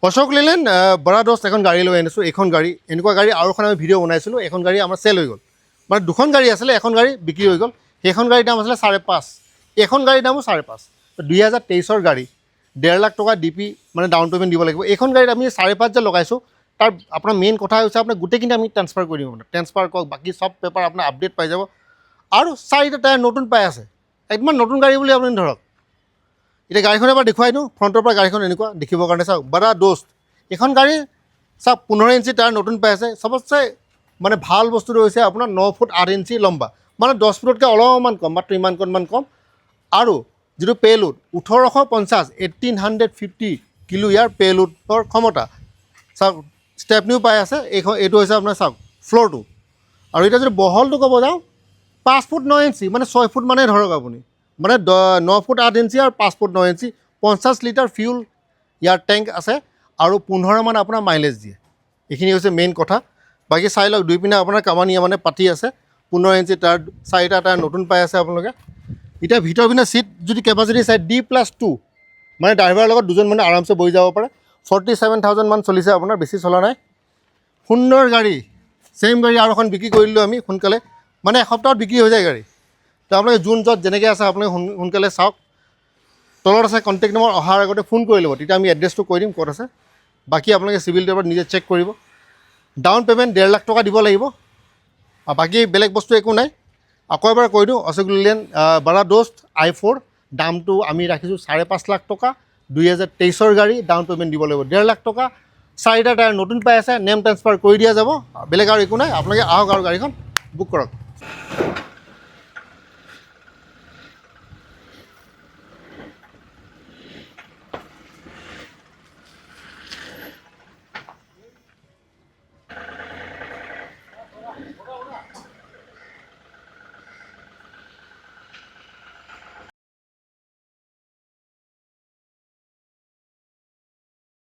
অশোক লেলেণ্ড বৰা দোস্ত এখন গাড়ী লৈ আনিছোঁ। এইখন গাড়ী এনেকুৱা গাড়ী আৰু এখন আমি ভিডিঅ' বনাইছিলোঁ। এখন গাড়ী আমাৰ চেল হৈ গ'ল, মানে দুখন গাড়ী আছিলে, এখন গাড়ী বিক্ৰী হৈ গ'ল। সেইখন গাড়ীৰ দাম আছিলে 5.5, এইখন গাড়ীৰ দামো 5.5। 2023ৰ গাড়ী, 1.5 লাখ টকা DP মানে ডাউন পে'মেণ্ট দিব লাগিব। এইখন গাড়ীত আমি 5.5 যে লগাইছোঁ, তাৰ আপোনাৰ মেইন কথা হৈছে আপোনাৰ গোটেইখিনি আমি ট্ৰান্সফাৰ কৰি দিম। আপোনাৰ ট্ৰান্সফাৰ কৰক, বাকী চব পেপাৰ আপোনাৰ আপডেট পাই যাব। আৰু 4টা টায়াৰ নতুন পাই আছে, একদম নতুন গাড়ী বুলি আপুনি ধৰক। এতিয়া গাড়ীখন এবাৰ দেখুৱাই দিওঁ, ফ্ৰণ্টৰ পৰা গাড়ীখন এনেকুৱা দেখিবৰ কাৰণে। চাওক, বৰা দোস্ত এইখন গাড়ী চাওক, 15 ইঞ্চি টায়াৰ নতুন পাই আছে। চবতছে মানে ভাল বস্তুটো হৈছে আপোনাৰ 9 ফুট 8 ইঞ্চি লম্বা, মানে 10 ফুটতকৈ অলপমান কম, মাত্ৰ ইমানকণমান কম। আৰু যিটো পে'লোড 1850, 1850 কিলো ইয়াৰ পে'লোডৰ ক্ষমতা। চাওক, ষ্টেপনিও পাই আছে। এইটো হৈছে আপোনাৰ চাওক ফ্ল'ৰটো। আৰু এতিয়া যদি বহলটো ক'ব যাওঁ, 5 ফুট 9 ইঞ্চি, মানে 6 ফুট মানে ধৰক আপুনি, মানে 9 ফুট 8 ইঞ্চি আৰু 5 ফুট 9 ইঞ্চি। 50 লিটাৰ ফিউল ইয়াৰ টেংক আছে আৰু 15 মান আপোনাৰ মাইলেজ দিয়ে। এইখিনি হৈছে মেইন কথা। বাকী চাই লওক, দুই পিনে আপোনাৰ কামানিয়া মানে পাতি আছে। 15 ইঞ্চি টায়াৰ, 4টা টায়াৰ নতুন পাই আছে আপোনালোকে। এতিয়া ভিতৰ পিনে চিট যদি কেপাচিটি চাই D+2, মানে ড্ৰাইভাৰৰ লগত দুজন মানে আৰামছে বহি যাব পাৰে। 47,000 মান চলিছে আপোনাৰ, বেছি চলা নাই। সুন্দৰ গাড়ী, ছেইম গাড়ী আৰু এখন বিক্ৰী কৰি দিলোঁ আমি সোনকালে, মানে এসপ্তাহত বিক্ৰী হৈ যায় গাড়ী। তো আপোনালোকে যোন য'ত যেনেকৈ আছে আপোনালোকে সোনকালে চাওক। তলত আছে কণ্টেক্ট নম্বৰ, অহাৰ আগতে ফোন কৰি ল'ব, তেতিয়া আমি এড্ৰেছটো কৈ দিম ক'ত আছে। বাকী আপোনালোকে চিভিল টেবত নিজে চেক কৰিব। ডাউন পে'মেণ্ট 1.5 লাখ টকা দিব লাগিব, আৰু বাকী বেলেগ বস্তু একো নাই। আকৌ এবাৰ কৈ দিওঁ, অশোক লেলেণ্ড বৰা দোস্ত i4 দামটো আমি ৰাখিছোঁ 5.5 লাখ টকা। 2023ৰ গাড়ী, ডাউন পে'মেণ্ট দিব লাগিব 1.5 লাখ টকা। 4টা টায়াৰ নতুন পাই আছে, নেম ট্ৰান্সফাৰ কৰি দিয়া যাব। বেলেগ আৰু একো নাই, আপোনালোকে আহক আৰু গাড়ীখন বুক কৰক।